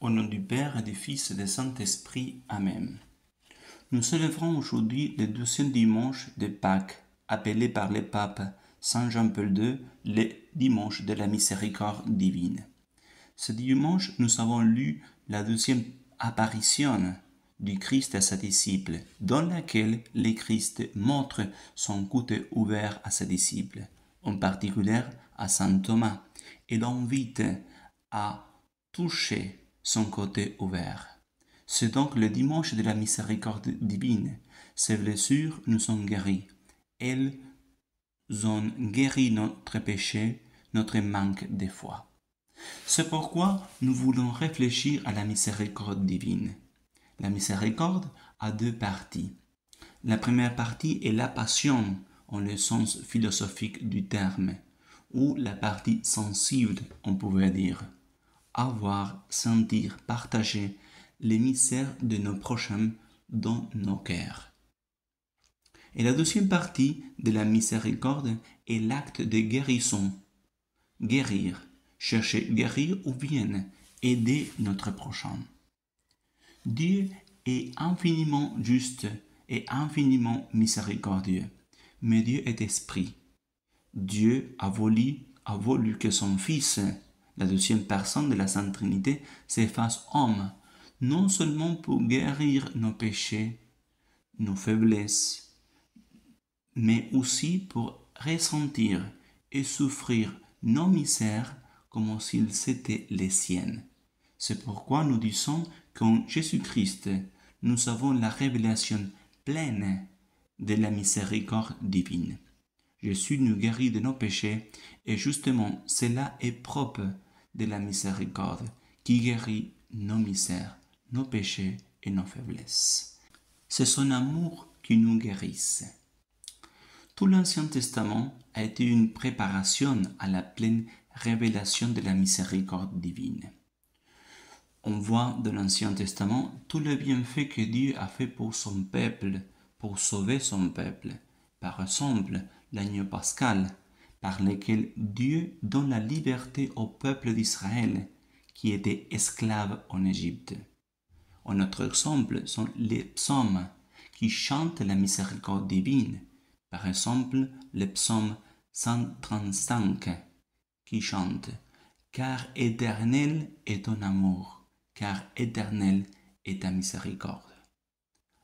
Au nom du Père et du Fils et du Saint-Esprit. Amen. Nous célébrons aujourd'hui le 12e dimanche de Pâques, appelé par le pape Saint Jean-Paul II le dimanche de la miséricorde divine. Ce dimanche, nous avons lu la 12e apparition du Christ à ses disciples, dans laquelle le Christ montre son côté ouvert à ses disciples, en particulier à Saint Thomas, et l'invite à toucher son côté ouvert. C'est donc le dimanche de la miséricorde divine. Ses blessures nous ont guéris. Elles ont guéri notre péché, notre manque de foi. C'est pourquoi nous voulons réfléchir à la miséricorde divine. La miséricorde a deux parties. La première partie est la passion, en le sens philosophique du terme, ou la partie sensible, on pourrait dire. Avoir, sentir, partager les misères de nos prochains dans nos cœurs. Et la deuxième partie de la miséricorde est l'acte de guérison. Guérir, chercher guérir ou bien aider notre prochain. Dieu est infiniment juste et infiniment miséricordieux, mais Dieu est esprit. Dieu a voulu que son Fils, la deuxième personne de la Sainte Trinité, se fasse homme, non seulement pour guérir nos péchés, nos faiblesses, mais aussi pour ressentir et souffrir nos misères comme s'ils étaient les siennes. C'est pourquoi nous disons qu'en Jésus-Christ, nous avons la révélation pleine de la miséricorde divine. Jésus nous guérit de nos péchés et justement cela est propre de la miséricorde qui guérit nos misères, nos péchés et nos faiblesses. C'est son amour qui nous guérisse. Tout l'Ancien Testament a été une préparation à la pleine révélation de la miséricorde divine. On voit dans l'Ancien Testament tout le bienfait que Dieu a fait pour son peuple, pour sauver son peuple. Par exemple, l'agneau pascal, par lequel Dieu donne la liberté au peuple d'Israël qui était esclave en Égypte. Un autre exemple sont les psaumes qui chantent la miséricorde divine. Par exemple, le psaume 135 qui chante « Car éternel est ton amour, car éternel est ta miséricorde ».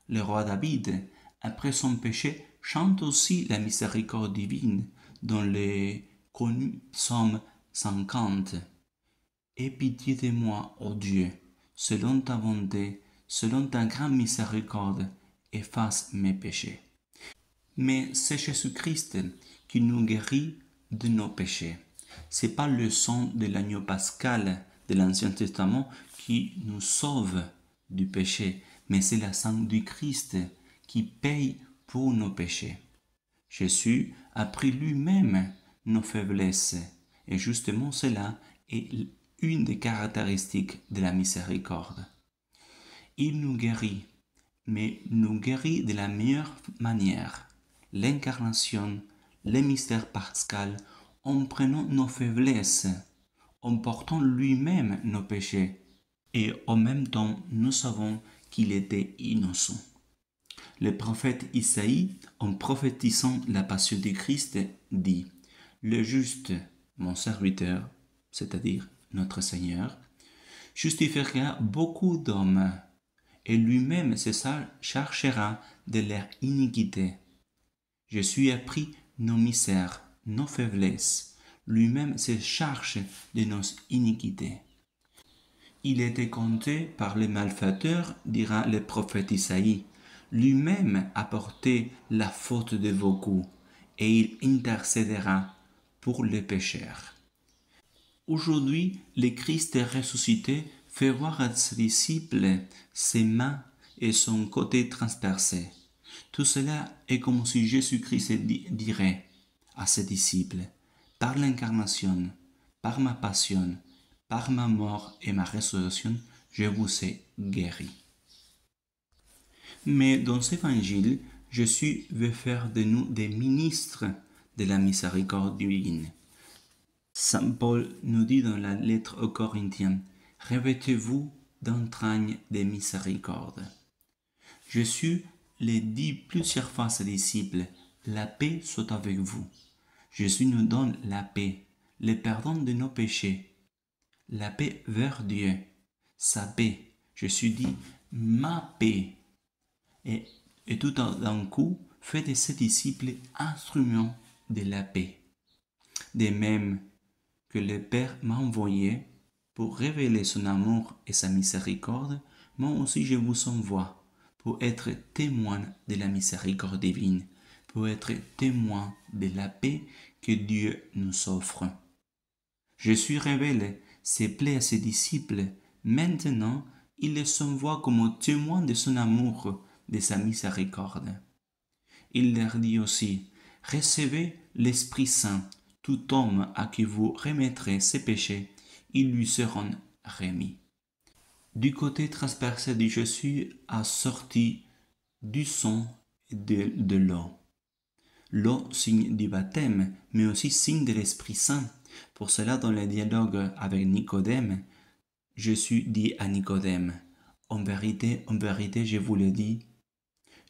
Le roi David, après son péché, chante aussi la miséricorde divine dans le connu psaume 50. « Aie pitié de moi, ô Dieu, selon ta bonté, selon ta grande miséricorde, efface mes péchés. » Mais c'est Jésus-Christ qui nous guérit de nos péchés. Ce n'est pas le sang de l'agneau pascal de l'Ancien Testament qui nous sauve du péché, mais c'est le sang du Christ qui paye pour nos péchés. Jésus a pris lui-même nos faiblesses et justement cela est une des caractéristiques de la miséricorde. Il nous guérit, mais nous guérit de la meilleure manière. L'incarnation, le mystère pascal, en prenant nos faiblesses, en portant lui-même nos péchés, et en même temps nous savons qu'il était innocent. Le prophète Isaïe, en prophétisant la passion du Christ, dit « Le juste, mon serviteur, c'est-à-dire notre Seigneur, justifiera beaucoup d'hommes, et lui-même se chargera de leur iniquité. Jésus a pris nos misères, nos faiblesses, lui-même se charge de nos iniquités. Il était compté par les malfaiteurs, dira le prophète Isaïe. Lui-même a porté la faute de beaucoup, et il intercédera pour les pécheurs. Aujourd'hui, le Christ ressuscité fait voir à ses disciples ses mains et son côté transpercé. Tout cela est comme si Jésus-Christ dirait à ses disciples, par l'incarnation, par ma passion, par ma mort et ma résurrection, je vous ai guéri. Mais dans cet évangile, Jésus veut faire de nous des ministres de la miséricorde divine. Saint Paul nous dit dans la lettre aux Corinthiens, revêtez-vous d'entrailles de miséricorde. Jésus les dit plusieurs fois à ses disciples, « La paix soit avec vous ». Jésus nous donne la paix, le pardon de nos péchés, la paix vers Dieu, sa paix. Jésus dit, « Ma paix ». Et tout d'un coup, fait de ses disciples instruments de la paix. De même que le Père m'a envoyé pour révéler son amour et sa miséricorde, moi aussi je vous envoie pour être témoin de la miséricorde divine, pour être témoin de la paix que Dieu nous offre. Jésus révèle ses plaies à ses disciples. Maintenant, il les envoie comme témoins de son amour, de sa miséricorde. Il leur dit aussi, « Recevez l'Esprit Saint, tout homme à qui vous remettrez ses péchés, ils lui seront remis. » Du côté transpercé de Jésus a sorti du sang et de l'eau. L'eau, signe du baptême, mais aussi signe de l'Esprit Saint. Pour cela, dans le dialogue avec Nicodème, Jésus dit à Nicodème, « En vérité, je vous le dis,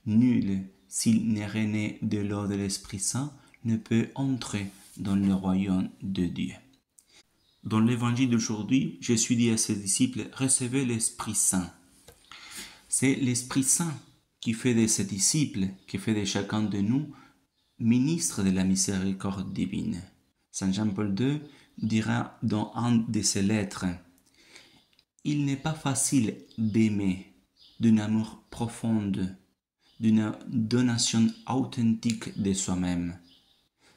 nul, s'il n'est né de l'eau de l'Esprit Saint, ne peut entrer dans le royaume de Dieu. » Dans l'évangile d'aujourd'hui, Jésus dit à ses disciples, « Recevez l'Esprit Saint. » C'est l'Esprit Saint qui fait de ses disciples, qui fait de chacun de nous, ministre de la miséricorde divine. Saint Jean-Paul II dira dans un de ses lettres, « Il n'est pas facile d'aimer d'un amour profond, d'une donation authentique de soi-même.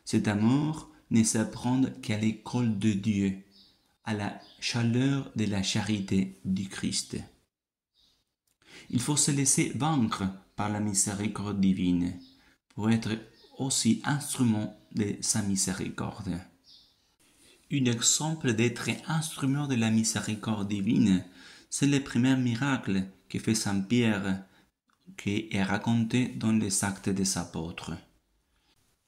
Cet amour ne s'apprend qu'à l'école de Dieu, à la chaleur de la charité du Christ. Il faut se laisser vaincre par la miséricorde divine pour être aussi instrument de sa miséricorde. Un exemple d'être instrument de la miséricorde divine, c'est le premier miracle que fait Saint Pierre, qui est raconté dans les Actes des Apôtres.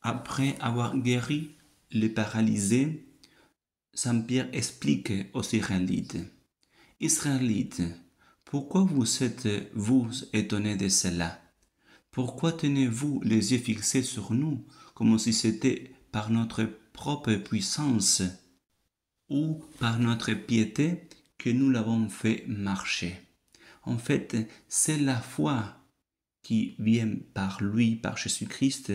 Après avoir guéri les paralysés, Saint Pierre explique aux Israélites, « Israélites, pourquoi vous êtes-vous étonnés de cela? Pourquoi tenez-vous les yeux fixés sur nous, comme si c'était par notre propre puissance ou par notre piété que nous l'avons fait marcher? En fait, c'est la foi qui vient par lui, par Jésus-Christ,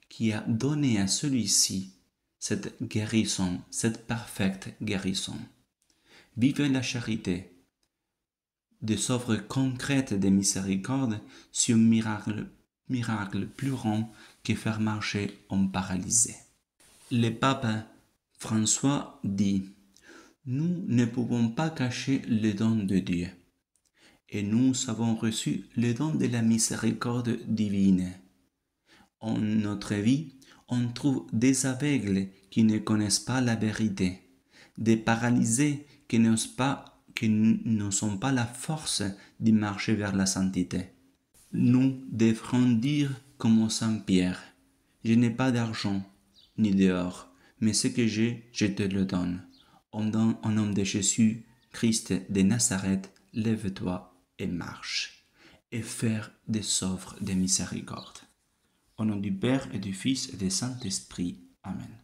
qui a donné à celui-ci cette guérison, cette parfaite guérison. Vivez la charité. Des œuvres concrètes de miséricorde sur un miracle plus grand que faire marcher un paralysé. Le pape François dit, « Nous ne pouvons pas cacher le don de Dieu, et nous avons reçu le don de la miséricorde divine. En notre vie, on trouve des aveugles qui ne connaissent pas la vérité, des paralysés qui n'ont pas la force de marcher vers la sainteté. Nous devrons dire comme Saint Pierre, « Je n'ai pas d'argent ni d'or, mais ce que j'ai, je te le donne. Au nom de Jésus, Christ de Nazareth, lève-toi et marche. » Et faire des œuvres de miséricorde. Au nom du Père et du Fils et du Saint-Esprit. Amen.